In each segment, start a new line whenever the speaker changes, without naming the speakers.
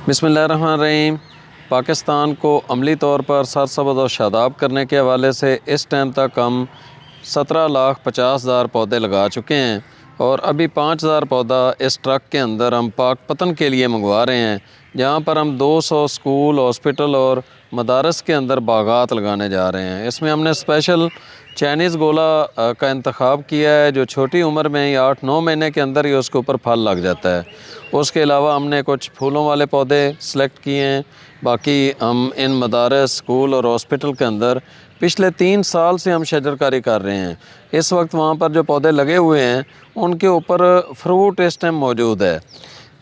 बिस्मिल्लाहिर्रहमानिर्रहीम। पाकिस्तान को अमली तौर पर सरसब्ज़ और शादाब करने के हवाले से इस टाइम तक हम 17,50,000 पौधे लगा चुके हैं और अभी 5,000 पौधा इस ट्रक के अंदर हम पाकपतन के लिए मंगवा रहे हैं, जहाँ पर हम 200 स्कूल, हॉस्पिटल और मदारस के अंदर बागात लगाने जा रहे हैं। इसमें हमने स्पेशल चाइनीज़ गोला का इंतखाब किया है, जो छोटी उम्र में ही 8-9 महीने के अंदर ही उसके ऊपर फल लग जाता है। उसके अलावा हमने कुछ फूलों वाले पौधे सेलेक्ट किए हैं। बाकी हम इन मदारस, स्कूल और हॉस्पिटल के अंदर पिछले 3 साल से हम शजरकारी कर रहे हैं। इस वक्त वहाँ पर जो पौधे लगे हुए हैं उनके ऊपर फ्रूट इस टाइम मौजूद है।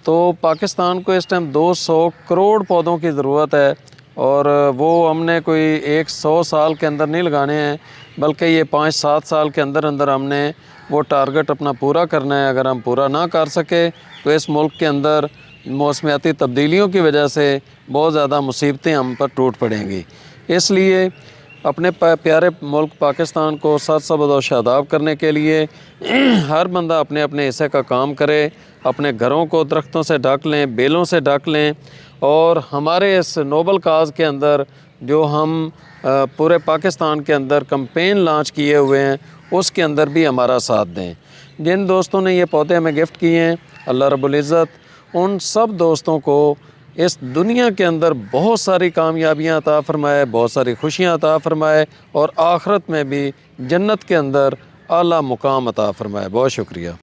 तो पाकिस्तान को इस टाइम 200 करोड़ पौधों की ज़रूरत है और वो हमने कोई 100 साल के अंदर नहीं लगाने हैं, बल्कि ये 5-7 साल के अंदर अंदर हमने वो टारगेट अपना पूरा करना है। अगर हम पूरा ना कर सके तो इस मुल्क के अंदर मौसमियाती तब्दीलियों की वजह से बहुत ज़्यादा मुसीबतें हम पर टूट पड़ेंगी। इसलिए अपने प्यारे मुल्क पाकिस्तान को सरसब्ज़ और शादाब करने के लिए हर बंदा अपने अपने हिस्से का काम करे। अपने घरों को दरख्तों से ढक लें, बेलों से ढक लें और हमारे इस नोबल काज़ के अंदर जो हम पूरे पाकिस्तान के अंदर कैंपेन लॉन्च किए हुए हैं उसके अंदर भी हमारा साथ दें। जिन दोस्तों ने ये पौधे हमें गिफ्ट किए हैं, अल्लाह रब्बुल इज़्ज़त उन सब दोस्तों को इस दुनिया के अंदर बहुत सारी कामयाबियाँ अता फ़रमाए, बहुत सारी खुशियाँ अता फ़रमाए और आखिरत में भी जन्नत के अंदर आला मुकाम अता फ़रमाए। बहुत शुक्रिया।